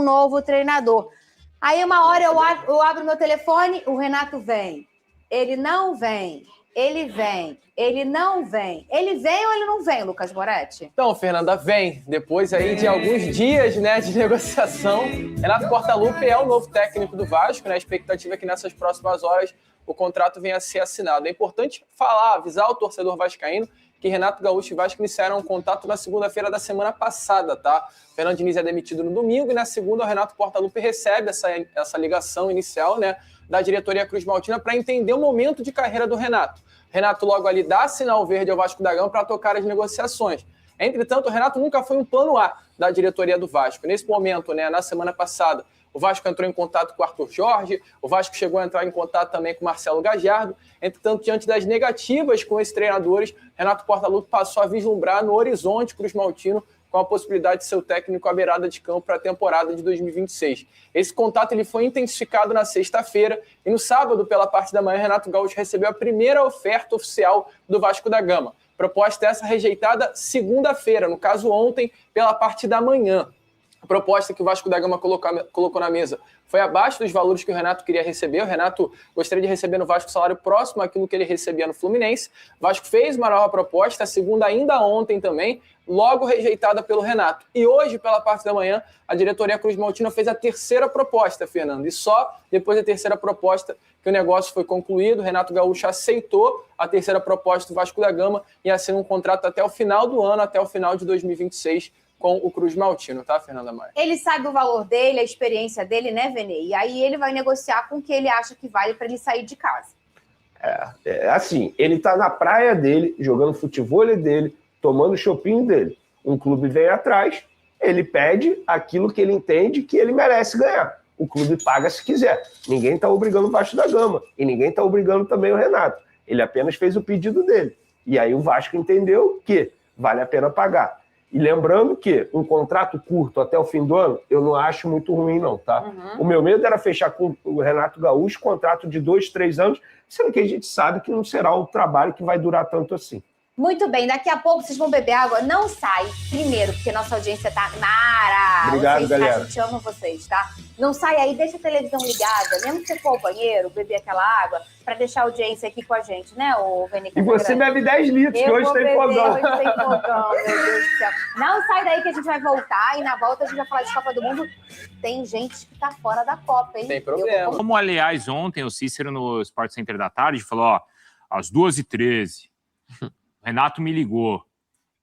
novo treinador. Aí uma hora eu abro meu telefone, o Renato vem. Ele não vem. Ele vem. Ele não vem. Ele vem ou ele não vem, Lucas Moretti? Então, Fernanda, vem. Depois aí de alguns dias, né, de negociação, Renato Portaluppi é o novo técnico do Vasco, né? A expectativa é que nessas próximas horas o contrato venha a ser assinado. É importante avisar o torcedor vascaíno que Renato Gaúcho e Vasco iniciaram um contato na segunda-feira da semana passada, tá? Fernando Diniz é demitido no domingo e na segunda o Renato Portaluppi recebe essa ligação inicial, né, da diretoria Cruz Maltina para entender o momento de carreira do Renato. Renato logo ali dá sinal verde ao Vasco da Gama para tocar as negociações. Entretanto, o Renato nunca foi um plano A da diretoria do Vasco. Nesse momento, né, na semana passada, o Vasco entrou em contato com o Arthur Jorge, o Vasco chegou a entrar em contato também com o Marcelo Gajardo. Entretanto, diante das negativas com esses treinadores, Renato Portaluppi passou a vislumbrar no horizonte Cruz Maltino com a possibilidade de ser o técnico à beirada de campo para a temporada de 2026. Esse contato ele foi intensificado na sexta-feira e no sábado, pela parte da manhã, Renato Gaúcho recebeu a primeira oferta oficial do Vasco da Gama. Proposta essa rejeitada segunda-feira, no caso ontem, pela parte da manhã. A proposta que o Vasco da Gama colocou na mesa foi abaixo dos valores que o Renato queria receber. O Renato gostaria de receber no Vasco salário próximo àquilo que ele recebia no Fluminense. O Vasco fez uma nova proposta, a segunda ainda ontem também, logo rejeitada pelo Renato. E hoje, pela parte da manhã, a diretoria Cruz Maltina fez a terceira proposta, Fernando. E só depois da terceira proposta que o negócio foi concluído. O Renato Gaúcho aceitou a terceira proposta do Vasco da Gama e assina um contrato até o final do ano, até o final de 2026, com o Cruz Maltino, tá, Fernanda Maia? Ele sabe o valor dele, a experiência dele, né, Vene? E aí ele vai negociar com o que ele acha que vale para ele sair de casa. Assim, ele tá na praia dele, jogando futebol dele, tomando o chopinho dele. Um clube vem atrás, ele pede aquilo que ele entende que ele merece ganhar. O clube paga se quiser. Ninguém está obrigando o Vasco da Gama. E ninguém está obrigando também o Renato. Ele apenas fez o pedido dele. E aí o Vasco entendeu que vale a pena pagar. E lembrando que um contrato curto até o fim do ano, eu não acho muito ruim, não, tá? O meu medo era fechar com o Renato Gaúcho contrato de 2, 3 anos, sendo que a gente sabe que não será um trabalho que vai durar tanto assim. Muito bem, daqui a pouco vocês vão beber água. Não sai, primeiro, porque nossa audiência tá mara. Obrigado, galera. A gente ama vocês, tá? Não sai aí, deixa a televisão ligada, mesmo que você for ao banheiro, beber aquela água, pra deixar a audiência aqui com a gente, né, o Vene? E você bebe 10 litros, que hoje tem fogão. Hoje tem fogão, meu Deus do céu. Não sai daí que a gente vai voltar, e na volta a gente vai falar de Copa do Mundo. Tem gente que tá fora da Copa, hein? Tem problema. Como, aliás, ontem o Cícero no Sport Center da tarde falou, ó, às 2h13, Renato me ligou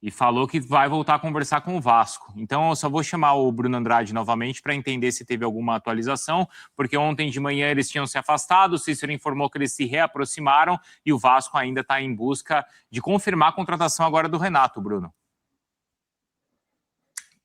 e falou que vai voltar a conversar com o Vasco. Então, eu só vou chamar o Bruno Andrade novamente para entender se teve alguma atualização, porque ontem de manhã eles tinham se afastado, o Cícero informou que eles se reaproximaram e o Vasco ainda está em busca de confirmar a contratação agora do Renato, Bruno.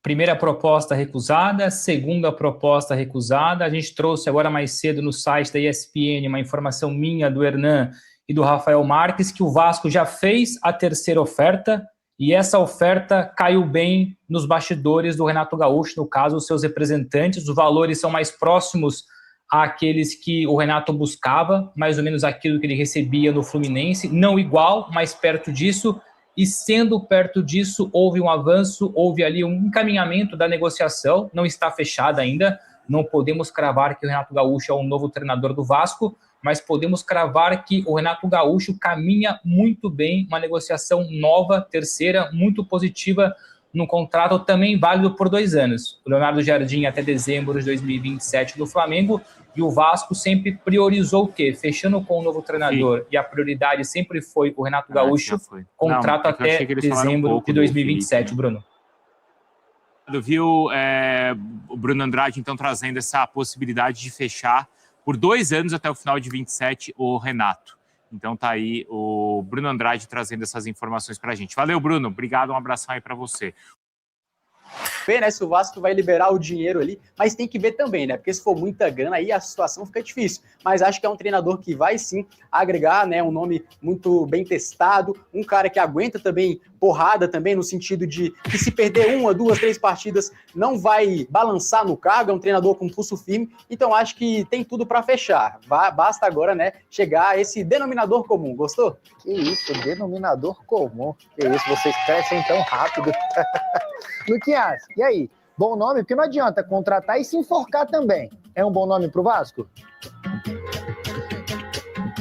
Primeira proposta recusada, segunda proposta recusada. A gente trouxe agora mais cedo no site da ESPN uma informação minha do Hernan e do Rafael Marques, que o Vasco já fez a terceira oferta, e essa oferta caiu bem nos bastidores do Renato Gaúcho, no caso, os seus representantes. Os valores são mais próximos àqueles que o Renato buscava, mais ou menos aquilo que ele recebia no Fluminense, não igual, mas perto disso, e sendo perto disso, houve um avanço, houve ali um encaminhamento da negociação, não está fechada ainda, não podemos cravar que o Renato Gaúcho é o novo treinador do Vasco, mas podemos cravar que o Renato Gaúcho caminha muito bem, uma negociação nova, terceira, muito positiva, num contrato também válido por 2 anos. O Leonardo Jardim até dezembro de 2027 do Flamengo, e o Vasco sempre priorizou o quê? Fechando com o novo treinador, e a prioridade sempre foi o Renato Gaúcho, contrato até dezembro de 2027, Bruno. Viu o Bruno Andrade, então, trazendo essa possibilidade de fechar por 2 anos até o final de 27 o Renato. Então tá aí o Bruno Andrade trazendo essas informações pra gente. Valeu, Bruno. Obrigado, um abração aí pra você. Ver, né, se o Vasco vai liberar o dinheiro ali, mas tem que ver também, né, porque se for muita grana aí a situação fica difícil, mas acho que é um treinador que vai sim agregar, né, um nome muito bem testado, um cara que aguenta também porrada também, no sentido de que se perder 1, 2, 3 partidas não vai balançar no cargo, é um treinador com pulso firme, então acho que tem tudo para fechar, basta agora, né, chegar a esse denominador comum, gostou? Que isso, denominador comum, que isso, vocês crescem tão rápido. Luquinhas, e aí? bom nome, porque não adianta contratar e se enforcar também. É um bom nome pro Vasco?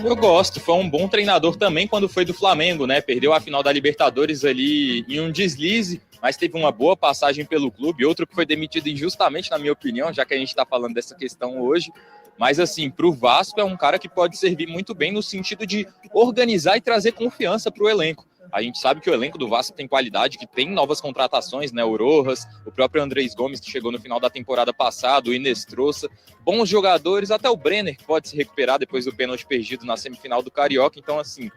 Eu gosto, foi um bom treinador também quando foi do Flamengo, né? Perdeu a final da Libertadores ali em um deslize, mas teve uma boa passagem pelo clube. Outro que foi demitido injustamente, na minha opinião, já que a gente está falando dessa questão hoje. Mas, assim, para o Vasco é um cara que pode servir muito bem no sentido de organizar e trazer confiança para o elenco. A gente sabe que o elenco do Vasco tem qualidade, que tem novas contratações, né? O Rojas, o próprio Andrés Gomes, que chegou no final da temporada passada, o Inestrosa, bons jogadores, até o Brenner, que pode se recuperar depois do pênalti perdido na semifinal do Carioca. Então, assim,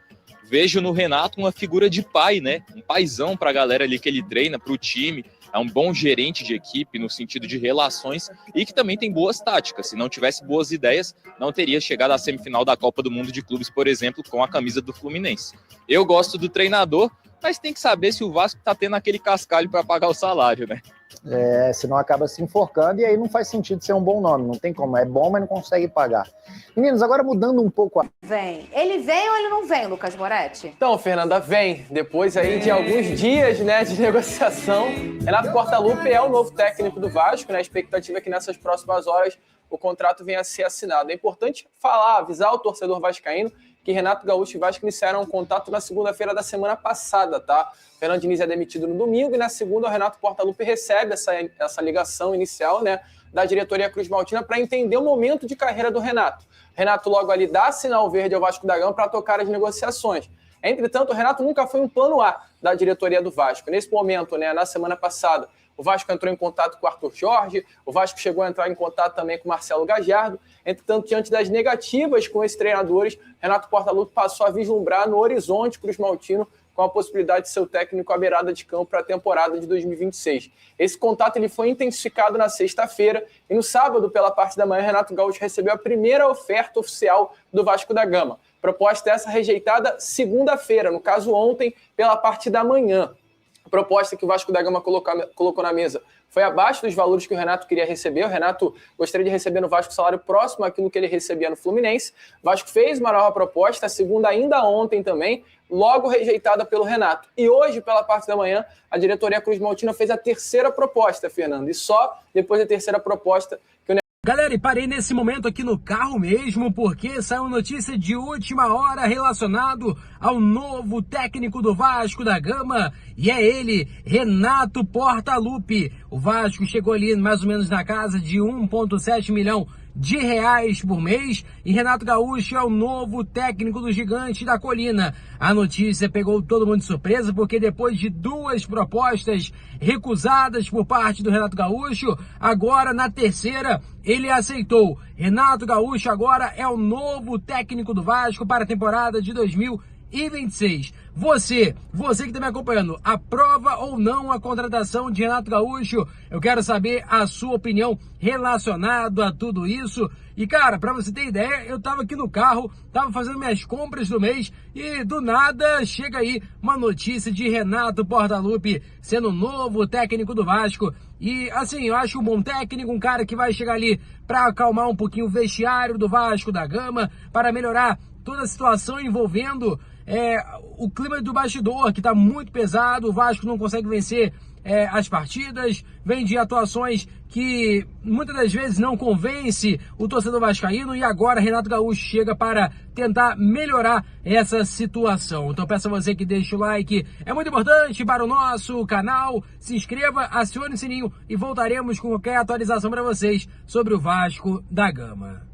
vejo no Renato uma figura de pai, né? Um paizão para a galera ali que ele treina, para o time. É um bom gerente de equipe no sentido de relações e que também tem boas táticas. Se não tivesse boas ideias, não teria chegado à semifinal da Copa do Mundo de Clubes, por exemplo, com a camisa do Fluminense. Eu gosto do treinador, mas tem que saber se o Vasco está tendo aquele cascalho para pagar o salário, né? Senão acaba se enforcando e aí não faz sentido ser um bom nome. Não tem como, é bom, mas não consegue pagar. Meninos, agora mudando um pouco Vem. Ele vem ou ele não vem, Lucas Moretti? Então, Fernanda, vem. Depois aí de alguns dias, né, de negociação, Renato Portaluppi é o novo técnico do Vasco, né? A expectativa é que nessas próximas horas o contrato venha a ser assinado. É importante avisar o torcedor vascaíno que Renato Gaúcho e Vasco iniciaram um contato na segunda-feira da semana passada, tá? Fernando Diniz é demitido no domingo e na segunda o Renato Portaluppi recebe essa ligação inicial, né, da diretoria Cruz Maltina para entender o momento de carreira do Renato. Renato logo ali dá sinal verde ao Vasco da Gama para tocar as negociações. Entretanto, o Renato nunca foi um plano A da diretoria do Vasco. Nesse momento, né, na semana passada, o Vasco entrou em contato com o Arthur Jorge, o Vasco chegou a entrar em contato também com o Marcelo Gajardo. Entretanto, diante das negativas com esses treinadores, Renato Portaluppi passou a vislumbrar no horizonte Cruz Maltino com a possibilidade de ser o técnico à beirada de campo para a temporada de 2026. Esse contato ele foi intensificado na sexta-feira e no sábado, pela parte da manhã, Renato Gaúcho recebeu a primeira oferta oficial do Vasco da Gama. Proposta essa rejeitada segunda-feira, no caso ontem, pela parte da manhã. A proposta que o Vasco da Gama colocou na mesa foi abaixo dos valores que o Renato queria receber. O Renato gostaria de receber no Vasco salário próximo àquilo que ele recebia no Fluminense. O Vasco fez uma nova proposta, a segunda ainda ontem também, logo rejeitada pelo Renato. E hoje, pela parte da manhã, a diretoria Cruz Maltina fez a terceira proposta, Fernando. E só depois da terceira proposta que o Galera, e parei nesse momento aqui no carro mesmo, porque saiu notícia de última hora relacionado ao novo técnico do Vasco da Gama, e é ele, Renato Portaluppi. O Vasco chegou ali mais ou menos na casa de 1,7 milhão de reais por mês, e Renato Gaúcho é o novo técnico do Gigante da Colina. A notícia pegou todo mundo de surpresa, porque depois de duas propostas recusadas por parte do Renato Gaúcho, agora na terceira ele aceitou. Renato Gaúcho agora é o novo técnico do Vasco para a temporada de 2026. Você que está me acompanhando, aprova ou não a contratação de Renato Gaúcho? Eu quero saber a sua opinião relacionada a tudo isso. E cara, para você ter ideia, eu tava aqui no carro, tava fazendo minhas compras do mês e do nada chega aí uma notícia de Renato Portaluppi sendo o novo técnico do Vasco. E assim, eu acho um bom técnico, um cara que vai chegar ali para acalmar um pouquinho o vestiário do Vasco da Gama, para melhorar toda a situação envolvendo o clima do bastidor, que está muito pesado. O Vasco não consegue vencer as partidas, vem de atuações que muitas das vezes não convence o torcedor vascaíno, e agora Renato Gaúcho chega para tentar melhorar essa situação. Então peço a você que deixe o like, é muito importante para o nosso canal, se inscreva, acione o sininho e voltaremos com qualquer atualização para vocês sobre o Vasco da Gama.